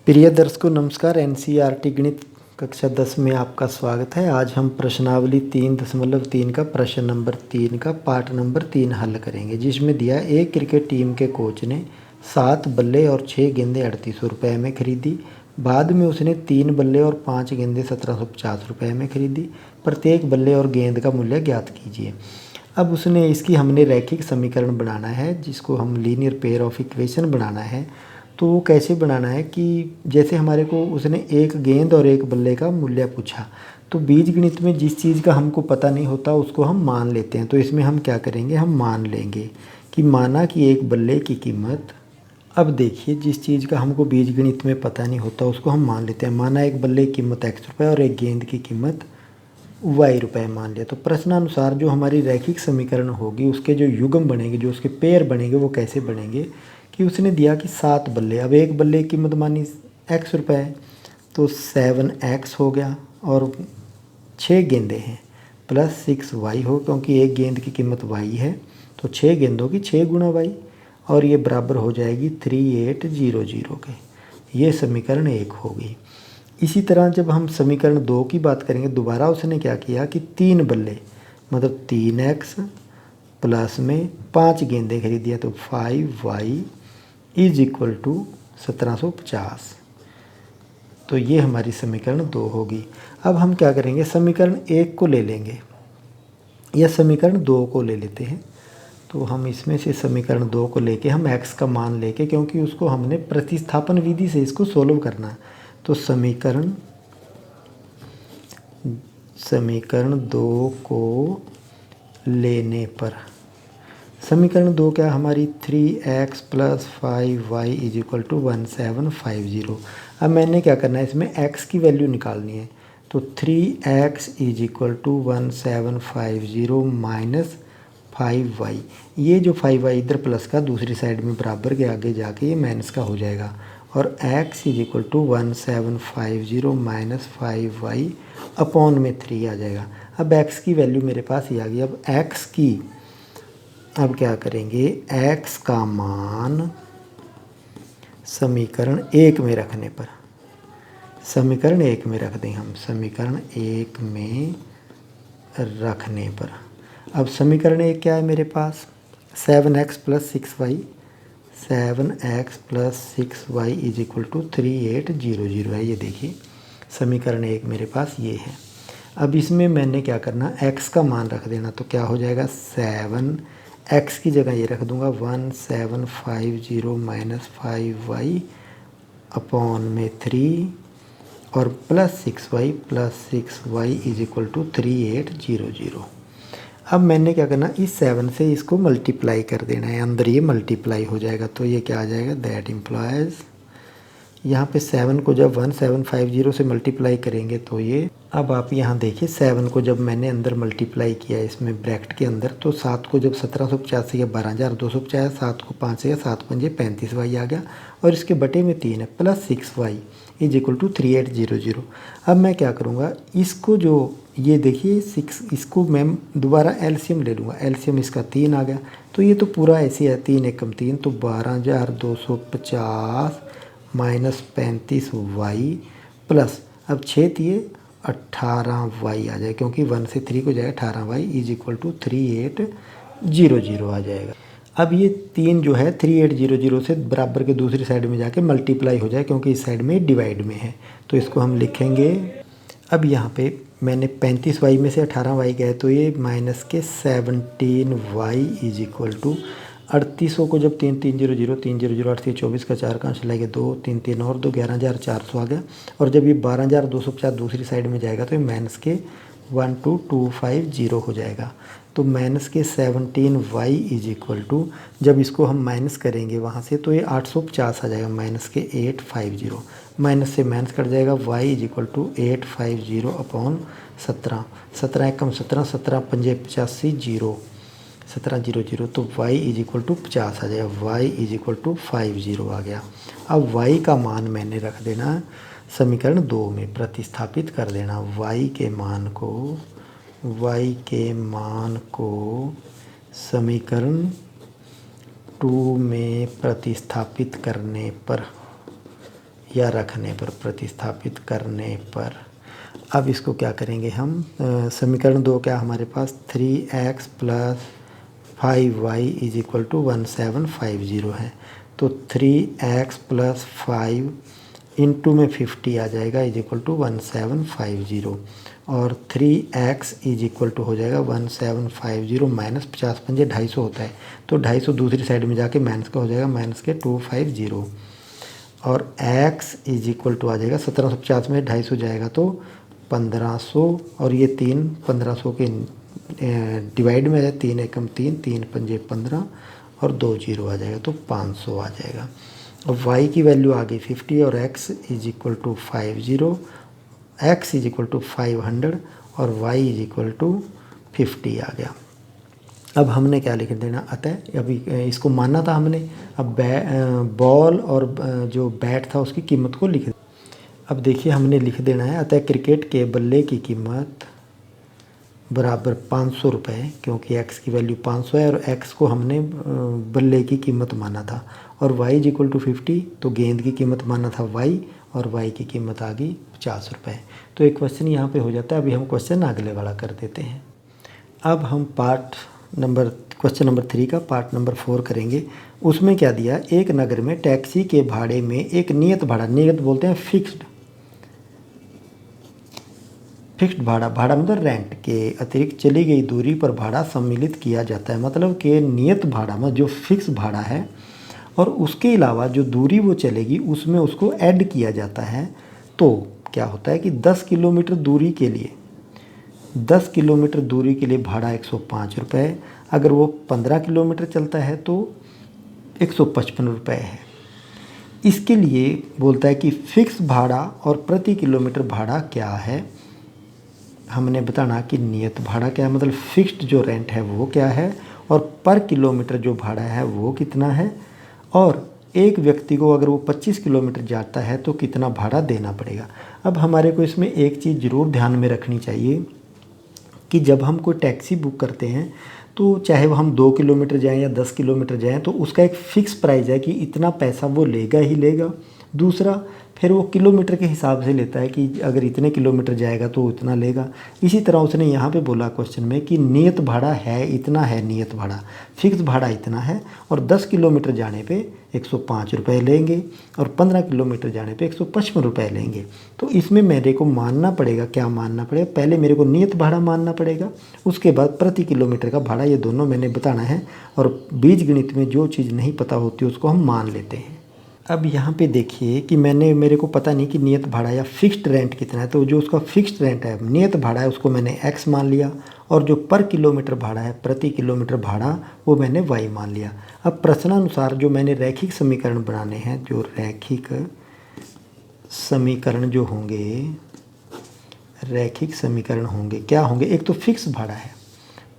प्रिय दर्शकों नमस्कार। एनसीईआरटी गणित कक्षा 10 में आपका स्वागत है। आज हम प्रश्नावली 3.3 का प्रश्न नंबर 3 का पार्ट नंबर 3 हल करेंगे, जिसमें दिया एक क्रिकेट टीम के कोच ने 7 बल्ले और 6 गेंदें 3800 रुपये में खरीदी। बाद में उसने 3 बल्ले और 5 गेंदें 1750 रुपये में खरीदी। प्रत्येक बल्ले और गेंद का मूल्य ज्ञात कीजिए। अब उसने इसकी हमने रैखिक समीकरण बनाना है, जिसको हम लीनियर पेयर ऑफ इक्वेशन बनाना है। तो वो कैसे बनाना है कि जैसे हमारे को उसने एक गेंद और एक बल्ले का मूल्य पूछा, तो बीजगणित में जिस चीज़ का हमको पता नहीं होता उसको हम मान लेते हैं। तो इसमें हम क्या करेंगे, हम मान लेंगे कि माना कि एक बल्ले की कीमत, अब देखिए जिस चीज़ का हमको बीजगणित में पता नहीं होता उसको हम मान लेते हैं। माना एक बल्ले की कीमत x रुपये और एक गेंद की कीमत y रुपये मान लिया। तो प्रश्नानुसार जो हमारी रैखिक समीकरण होगी उसके जो युग्म बनेंगे, जो उसके पेयर बनेंगे, वो कैसे बनेंगे कि उसने दिया कि 7 बल्ले, अब एक बल्ले की कीमत मानी x रुपये है तो 7x हो गया, और 6 गेंदें हैं प्लस 6y हो, क्योंकि एक गेंद की कीमत y है तो 6 गेंदों की 6 गुना y, और ये बराबर हो जाएगी 3800 के। ये समीकरण 1 होगी। इसी तरह जब हम समीकरण 2 की बात करेंगे, दोबारा उसने क्या किया कि 3 बल्ले मतलब 3x प्लस में 5 गेंदें खरीदी है तो 5y इज इक्वल टू 1750। तो ये हमारी समीकरण 2 होगी। अब हम क्या करेंगे, समीकरण 1 को ले लेंगे या समीकरण 2 को ले लेते हैं। तो हम इसमें से समीकरण 2 को लेके हम x का मान लेके, क्योंकि उसको हमने प्रतिस्थापन विधि से इसको सोल्व करना है, तो समीकरण 2 को लेने पर समीकरण 2 क्या हमारी 3x plus 5y is equal to 1750। अब मैंने क्या करना है, इसमें x की वैल्यू निकालनी है। तो 3x is equal to 1750 minus 5y, ये जो 5y इधर प्लस का दूसरी साइड में बराबर के आगे जाके ये माइनस का हो जाएगा, और x is equal to 1750 minus 5y upon में 3 आ जाएगा। अब x की वैल्यू मेरे पास ही आ गई। अब क्या करेंगे, x का मान समीकरण 1 में रखने पर, समीकरण 1 में रख दें हम, समीकरण 1 में रखने पर। अब समीकरण 1 क्या है मेरे पास, 7x plus 6y, 7x plus 6y is equal to 3800 है। ये देखिए समीकरण 1 मेरे पास ये है। अब इसमें मैंने क्या करना, x का मान रख देना, तो क्या हो जाएगा 7x की जगह ये रख दूंगा 1750 माइनस 5y अपॉन में 3 और plus 6y is equal to 3800। अब मैंने क्या करना, इस 7 से इसको मल्टीप्लाई कर देना है, अंदर ये मल्टीप्लाई हो जाएगा। तो ये क्या आ जाएगा, दैट इम्प्लाइज, यहाँ पे 7 को जब 1750 से मल्टीप्लाई करेंगे तो ये, अब आप यहाँ देखिए 7 को जब मैंने अंदर मल्टीप्लाई किया इसमें ब्रैकेट के अंदर, तो 7 को जब 1750 या 12250, 7 को 5 से 7 पंजे 35y आ गया, और इसके बटे में 3 है plus 6y is equal to 3800। अब मैं क्या करूँगा, इसको जो ये देखिए 6, इसको मैं दोबारा एलसीएम ले लूँगा। एलसीएम इसका 3 आ गया, तो ये तो पूरा ऐसे है, 3 एकम 3, तो 12250 माइनस 35y प्लस, अब 6 दिए 18y आ जाए, क्योंकि 1 से 3 को जाएगा 18y इज इक्वल टू 3800 आ जाएगा। अब ये 3 जो है 3800 से बराबर के दूसरी साइड में जाके मल्टीप्लाई हो जाए, क्योंकि इस साइड में डिवाइड में है, तो इसको हम लिखेंगे। अब यहाँ पे मैंने 35y में से 18y गए, तो ये माइनस के 17y इज इक्वल टू 3800 को जब 3 3 0 0 3 0 0 8 24 का 4 का अंश लाएंगे 2 3 3 और 2 11400 आ गया, और जब ये 12250 दूसरी साइड में जाएगा तो ये माइनस के 12250 हो जाएगा। तो माइनस के 17y इज इक्वल टू, जब इसको हम माइनस करेंगे वहाँ से तो ये 850 आ जाएगा, माइनस के 850, माइनस से माइनस कट जाएगा, y is equal to 850 upon 17, 17 एकम 17, 17 पंजे 85 0, 1700, तो y इज इक्वल टू 50 आ जाएगा, y इज इक्वल टू 50 आ गया। अब y का मान मैंने रख देना समीकरण 2 में प्रतिस्थापित कर देना, y के मान को समीकरण 2 में प्रतिस्थापित करने पर या रखने पर, प्रतिस्थापित करने पर। अब इसको क्या करेंगे हम, समीकरण 2 क्या हमारे पास 3x + 5y = 1750 है। तो 3x + 5 इंटू में 50 आ जाएगा = 1750, और 3x हो जाएगा 1750 माइनस 50 पंजे 250 होता है, तो 250 दूसरी साइड में जाके माइनस का हो जाएगा, माइनस के 250, और x आ जाएगा 1750 में 250 जाएगा तो 1500, और ये 3 1500 के डिवाइड में है, 3 एकम 3, 3 पंजे 15 और 2 जीरो आ जाएगा तो 500 आ जाएगा। अब y की वैल्यू आ गई 50 और x = 50, x = 500 और y = 50 आ गया। अब हमने क्या लिख देना, अतः अभी इसको मानना था हमने। अब बॉल और जो बैट था उसकी कीमत को लिख, अब देखिए हमने लिख देना है, अतः क्रिकेट के बल्ले की कीमत बराबर 500 रुपये, क्योंकि x की वैल्यू 500 है और x को हमने बल्ले की कीमत माना था, और y = 50, तो गेंद की कीमत माना था y, और y की कीमत आ गई 50 रुपये। तो एक क्वेश्चन यहाँ पे हो जाता है। अभी हम क्वेश्चन अगले वाला कर देते हैं। अब हम क्वेश्चन नंबर 3 का पार्ट नंबर 4 करेंगे। उसमें क्या दिया, एक नगर में टैक्सी के भाड़े में एक नियत भाड़ा, नियत बोलते हैं फिक्स्ड भाड़ा, भाड़ा मतलब रेंट के अतिरिक्त चली गई दूरी पर भाड़ा सम्मिलित किया जाता है। मतलब कि नियत भाड़ा में जो फिक्स भाड़ा है और उसके अलावा जो दूरी वो चलेगी उसमें उसको ऐड किया जाता है। तो क्या होता है कि 10 किलोमीटर दूरी के लिए, 10 किलोमीटर दूरी के लिए भाड़ा 105 रुपये, अगर वो 15 किलोमीटर चलता है तो 155 रुपये है। इसके लिए बोलता है कि फिक्स भाड़ा और प्रति किलोमीटर भाड़ा क्या है। हमने बताना कि नियत भाड़ा क्या है, मतलब फिक्स्ड जो रेंट है वो क्या है, और पर किलोमीटर जो भाड़ा है वो कितना है, और एक व्यक्ति को अगर वो 25 किलोमीटर जाता है तो कितना भाड़ा देना पड़ेगा। अब हमारे को इसमें एक चीज़ ज़रूर ध्यान में रखनी चाहिए कि जब हम कोई टैक्सी बुक करते हैं तो चाहे वो हम 2 किलोमीटर जाएं या 10 किलोमीटर जाएं, तो उसका एक फ़िक्स प्राइस है कि इतना पैसा वो लेगा ही लेगा। दूसरा, फिर वो किलोमीटर के हिसाब से लेता है कि अगर इतने किलोमीटर जाएगा तो इतना लेगा। इसी तरह उसने यहाँ पे बोला क्वेश्चन में कि नियत भाड़ा है इतना है, नियत भाड़ा फिक्स भाड़ा इतना है, और 10 किलोमीटर जाने पे 105 रुपये लेंगे और 15 किलोमीटर जाने पे 155 रुपये लेंगे। तो इसमें मेरे को मानना पड़ेगा, क्या मानना पड़ेगा, पहले मेरे को नियत भाड़ा मानना पड़ेगा, उसके बाद प्रति किलोमीटर का भाड़ा, ये दोनों मैंने बताना है। और बीज गणित में जो चीज़ नहीं पता होती उसको हम मान लेते हैं। अब यहाँ पे देखिए कि मेरे को पता नहीं कि नियत भाड़ा या फिक्स्ड रेंट कितना है, तो जो उसका फिक्स्ड रेंट है, नियत भाड़ा है, उसको मैंने x मान लिया, और जो पर किलोमीटर भाड़ा है, प्रति किलोमीटर भाड़ा, वो मैंने y मान लिया। अब प्रश्नानुसार जो मैंने रैखिक समीकरण बनाने हैं, जो रैखिक समीकरण जो होंगे, रैखिक समीकरण होंगे, क्या होंगे, एक तो फिक्स भाड़ा है,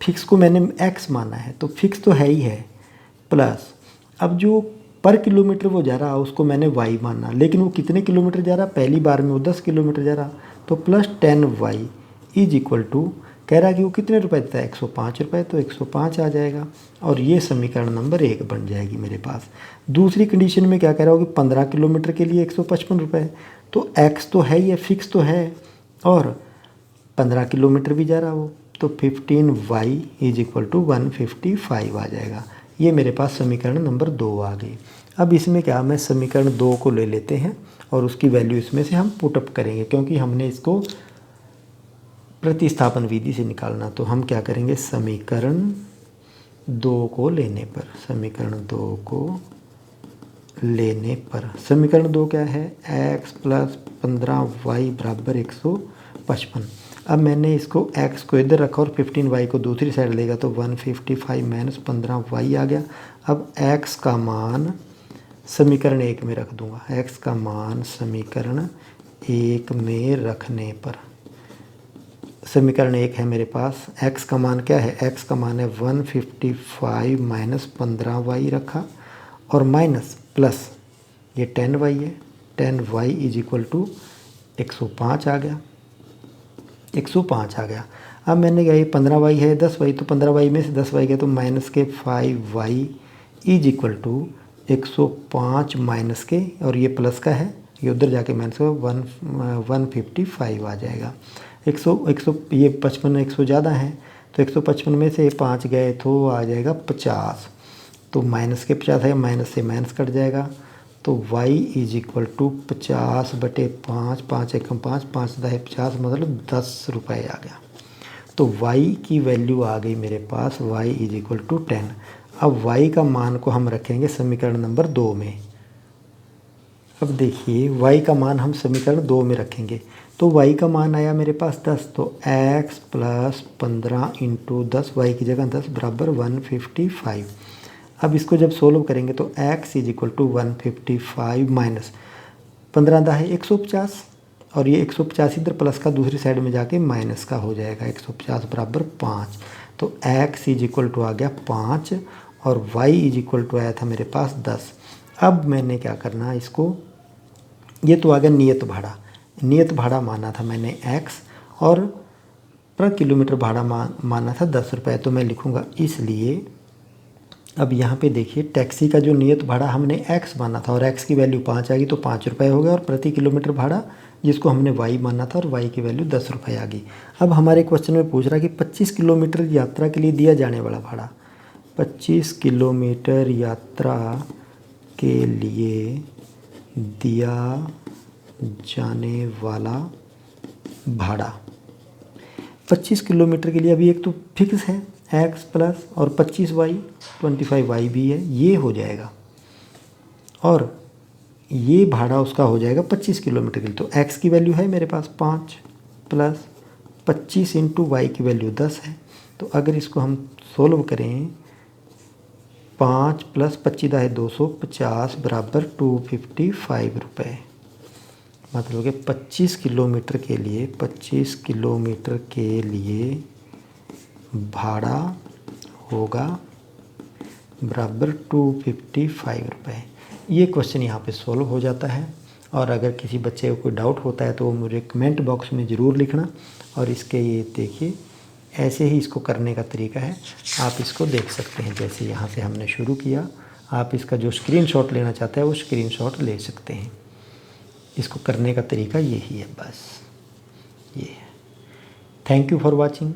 फिक्स को मैंने x माना है तो फिक्स तो है ही है, प्लस अब जो पर किलोमीटर वो जा रहा उसको मैंने y माना, लेकिन वो कितने किलोमीटर जा रहा, पहली बार में वो 10 किलोमीटर जा रहा, तो प्लस 10y = कह रहा कि वो कितने रुपए देता है, 105 रुपये, तो 105 आ जाएगा, और ये समीकरण नंबर 1 बन जाएगी मेरे पास। दूसरी कंडीशन में क्या कह रहा हो कि 15 किलोमीटर के लिए 155 रुपये, तो x तो है ही है, फिक्स तो है, और 15 किलोमीटर भी जा रहा हो, तो 15y = 155 आ जाएगा। ये मेरे पास समीकरण नंबर 2 आ गई। अब इसमें क्या, मैं समीकरण 2 को ले लेते हैं और उसकी वैल्यू इसमें से हम पुटअप करेंगे, क्योंकि हमने इसको प्रतिस्थापन विधि से निकालना। तो हम क्या करेंगे, समीकरण 2 को लेने पर, समीकरण 2 को लेने पर, समीकरण 2 क्या है, x + 15y = 155। अब मैंने इसको x को इधर रखा और 15y को दूसरी साइड लेगा, तो 155 माइनस 15y आ गया। अब x का मान समीकरण 1 में रख दूंगा, x का मान समीकरण 1 में रखने पर, समीकरण 1 है मेरे पास, x का मान क्या है, x का मान है 155 माइनस 15y रखा, और माइनस प्लस ये 10y है, 10y = 105 आ गया, 105 आ गया। अब मैंने क्या, ये 15y है, 10y, तो 15y में से 10y गया तो माइनस के 5y = 105 माइनस के, और ये प्लस का है ये उधर जाके माइनस का 155 आ जाएगा। 100 ये 55 100 ज़्यादा है, तो 155 में से 5 गए तो आ जाएगा 50। तो माइनस के 50 है, माइनस से माइनस कट जाएगा। तो y इज इक्वल टू 50/5, 5 एकम 5, 5 10 50, मतलब 10 रुपये आ गया। तो y की वैल्यू आ गई मेरे पास, y इज इक्वल टू 10। अब y का मान को हम रखेंगे समीकरण नंबर 2 में। अब देखिए y का मान हम समीकरण 2 में रखेंगे, तो y का मान आया मेरे पास 10, तो x प्लस 15 इंटू 10, y की जगह 10 बराबर 155। अब इसको जब सोल्व करेंगे तो x is equal to 155 minus 15 दा है 150, और ये 150 इधर प्लस का दूसरी साइड में जाके माइनस का हो जाएगा। 150 बराबर 5, तो x इज इक्वल टू आ गया 5 और y इज इक्वल टू आया था मेरे पास 10। अब मैंने क्या करना, इसको ये तो आ गया नियत भाड़ा। नियत भाड़ा माना था मैंने x और पर किलोमीटर भाड़ा माना था 10 रुपये, तो मैं लिखूँगा इसलिए। अब यहाँ पे देखिए टैक्सी का जो नियत भाड़ा हमने x माना था और x की वैल्यू 5 आ गई, तो 5 रुपये हो गया, और प्रति किलोमीटर भाड़ा जिसको हमने y माना था और y की वैल्यू 10 रुपये आ गई। अब हमारे क्वेश्चन में पूछ रहा है कि 25 किलोमीटर यात्रा के लिए दिया जाने वाला भाड़ा, 25 किलोमीटर यात्रा के लिए दिया जाने वाला भाड़ा। 25 किलोमीटर के लिए अभी एक तो फिक्स है x प्लस और 25y 25y भी है, ये हो जाएगा, और ये भाड़ा उसका हो जाएगा 25 किलोमीटर के लिए। तो x की वैल्यू है मेरे पास 5 प्लस 25 इंटू वाई की वैल्यू 10 है। तो अगर इसको हम सोल्व करें, 5 प्लस 25 है 250 बराबर 255 रुपये। मतलब कि 25 किलोमीटर के लिए, 25 किलोमीटर के लिए भाड़ा होगा बराबर 255 रुपये। ये क्वेश्चन यहाँ पे सोल्व हो जाता है। और अगर किसी बच्चे को कोई डाउट होता है तो वो मुझे कमेंट बॉक्स में ज़रूर लिखना। और इसके ये देखिए ऐसे ही इसको करने का तरीका है, आप इसको देख सकते हैं। जैसे यहाँ से हमने शुरू किया, आप इसका जो स्क्रीनशॉट लेना चाहते हैं वो स्क्रीनशॉट ले सकते हैं। इसको करने का तरीका यही है, बस ये है। Thank you for watching.